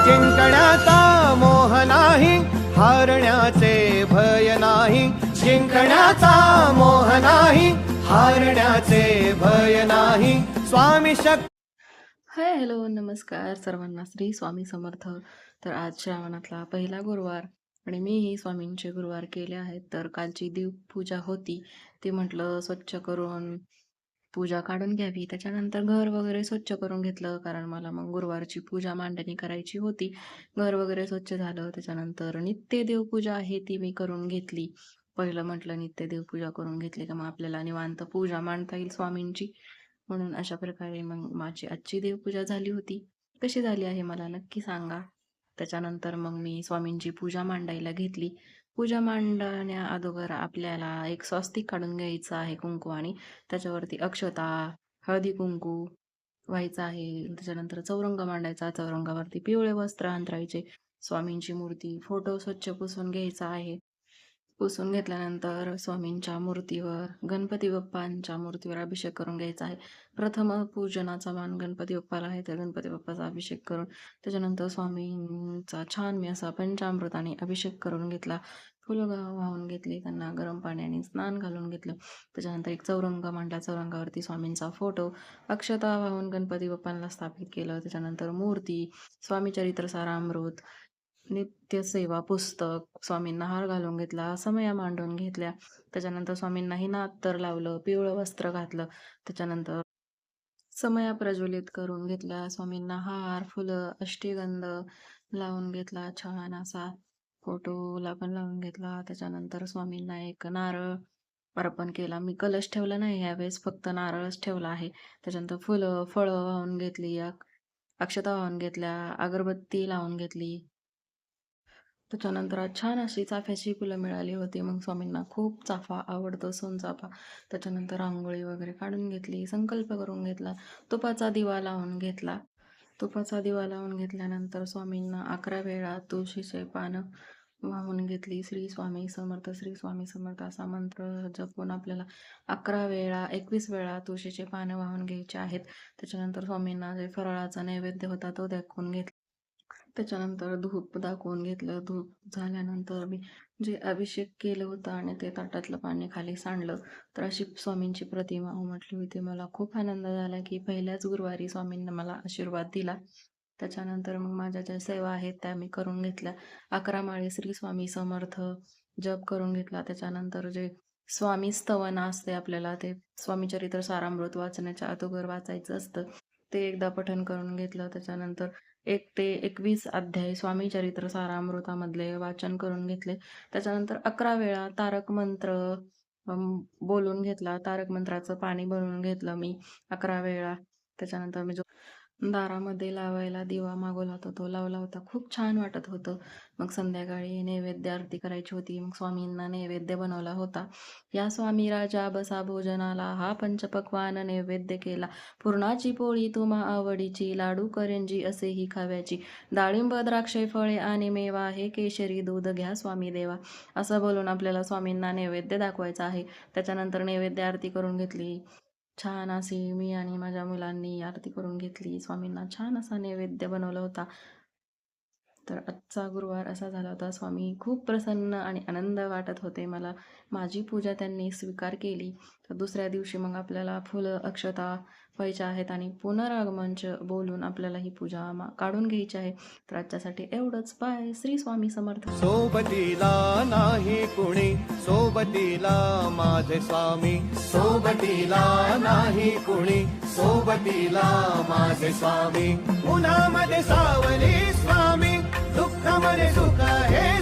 जिंकण्याचा मोह नाही, हारण्याचे भय नाही. जिंकण्याचा मोह नाही, हारण्याचे भय नाही. स्वामी शक्ती. हाय हॅलो नमस्कार सर्वांना. श्री स्वामी समर्थ. तर आज श्रावणातला पहिला गुरुवार आणि मीही स्वामींचे गुरुवार केले आहेत. तर कालची दीपपूजा होती, ती म्हटलं स्वच्छ करून पूजा काढून घ्यावी. त्याच्यानंतर घर वगैरे स्वच्छ करून घेतलं, कारण मला मग गुरुवारची पूजा मांडणी करायची होती. घर वगैरे स्वच्छ झालं. त्याच्यानंतर नित्य देवपूजा आहे ती मी करून घेतली. पहिलं म्हटलं नित्य देवपूजा करून घेतली का मग आपल्याला निवांत पूजा मांडता येईल स्वामींची. म्हणून अशा प्रकारे मग माझी आजची देवपूजा झाली होती. कशी झाली आहे मला नक्की सांगा. त्याच्यानंतर मग मी स्वामींची पूजा मांडायला घेतली. पूजा मांडण्या अगोदर आपल्याला एक स्वस्तिक काढून घ्यायचं आहे कुंकू आणि त्याच्यावरती अक्षता, हळदी कुंकू व्हायचं आहे. त्याच्यानंतर चौरंग मांडायचा. चौरंगावरती पिवळे वस्त्र अंथरायचे. स्वामींची मूर्ती, फोटो स्वच्छ पुसून घ्यायचा आहे. पुसून घेतल्यानंतर स्वामींच्या मूर्तीवर, गणपती बाप्पांच्या मूर्तीवर अभिषेक करून घ्यायचा आहे. प्रथम पूजनाचा मान गणपती बाप्पाला आहे, तर गणपती बाप्पाचा अभिषेक करून त्याच्यानंतर स्वामींचा छान मी असा पंचामृताने अभिषेक करून घेतला. फुलं वाहून घेतली, त्यांना गरम पाण्याने स्नान घालून घेतलं. त्याच्यानंतर एक चौरंग मांडला. चौरंगावरती स्वामींचा फोटो, अक्षता वाहून गणपती बाप्पांना स्थापित केलं. त्याच्यानंतर मूर्ती, स्वामी चरित्र सारामृत, नित्यसेवा पुस्तक, स्वामींना हार घालून घेतला, समया मांडून घेतल्या. त्याच्यानंतर स्वामींनाही नात्तर लावलं, पिवळं वस्त्र घातलं. त्याच्यानंतर समया प्रज्वलित करून घेतल्या. स्वामींना हार, फुलं, अष्टगंध लावून घेतला छान असा. फोटोला पण लावून घेतला. त्याच्यानंतर स्वामींना एक नारळ अर्पण केला. मी कलश ठेवला नाही यावेळेस, फक्त नारळच ठेवला आहे. त्याच्यानंतर फुलं, फळं वाहून घेतली, अक्षता वाहून घेतल्या, अगरबत्ती लावून घेतली. त्याच्यानंतर आज छान अशी चाफ्याची फुलं मिळाली होती. मग स्वामींना खूप चाफा आवडतो, सोनचाफा. त्याच्यानंतर रांगोळी वगैरे काढून घेतली, संकल्प करून घेतला, तुपाचा दिवा लावून घेतला. तुपाचा दिवा लावून घेतल्यानंतर स्वामींना 11 वेळा तुळशीचे पानं वाहून घेतली. श्री स्वामी समर्थ, श्री स्वामी समर्थ असा मंत्र जपून आपल्याला 11 वेळा 21 वेळा तुळशीचे पानं वाहून घ्यायचे आहेत. त्याच्यानंतर स्वामींना जे फराळाचा नैवेद्य होता तो दाखवून घेतला. त्याच्यानंतर धूप दाखवून घेतलं. धूप झाल्यानंतर मी जे अभिषेक केलं होतं आणि ते ताटातलं पाणी खाली सांडलं. तर अशी स्वामींची प्रतिमा उमटली होती. मला खूप आनंद झाला की पहिल्याच गुरुवारी स्वामींनी मला आशीर्वाद दिला. त्याच्यानंतर मग माझ्या ज्या सेवा आहेत त्या मी करून घेतल्या. 11 माळी श्री स्वामी समर्थ जप करून घेतला. त्याच्यानंतर जे स्वामी स्तवन असते आपल्याला, ते स्वामी चरित्र सारामृत वाचण्याच्या अगोदर वाचायचं असतं, ते एकदा पठण करून घेतलं. त्याच्यानंतर 1 ते 21 अध्याय स्वामी चरित्र सारामृतामधले वाचन करून घेतले. त्याच्यानंतर 11 वेळा तारक मंत्र बोलून घेतला. तारक मंत्राचं पाणी भरून घेतलं मी 11 वेळा. त्याच्यानंतर मी जो दारामध्ये लावायला दिवा मागवला होता तो लावला होता. खूप छान वाटत होतं. मग संध्याकाळी नैवेद्य आरती करायची होती. मग स्वामींना नैवेद्य बनवला होता. या स्वामी राजा बसा भोजनाला, हा पंचपक्वान नैवेद्य केला. पुरणाची पोळी तुम्हा आवडीची, लाडू करंजी असेही खाव्याची. डाळिंब द्राक्षे फळे आणि मेवा, हे केशरी दूध घ्या स्वामी देवा. असं बोलून आपल्याला स्वामींना नैवेद्य दाखवायचा आहे. त्याच्यानंतर नैवेद्य आरती करून घेतली. छान अशी मी आणि माझ्या मुलांनी आरती करून घेतली. स्वामींना छान असा नैवेद्य बनवला होता. तर आजचा गुरुवार असा झाला होता. स्वामी खूप प्रसन्न आणि आनंद वाटत होते मला. माझी पूजा त्यांनी स्वीकार केली. तर दुसऱ्या दिवशी मग आपल्याला फुलं, अक्षता व्हायच्या आहेत आणि पुनरागमनच बोलून आपल्याला ही पूजा काढून घ्यायची आहे. तर आजच्यासाठी एवढंच. बाय. श्री स्वामी समर्थ. सोबतीला नाही कुणी, सोबतीला माझे स्वामी. सोबतीला नाही कुणी, सोबतीला माझे स्वामी. उन्हामध्ये सावली स्वामी, दुःखामध्ये सुख हे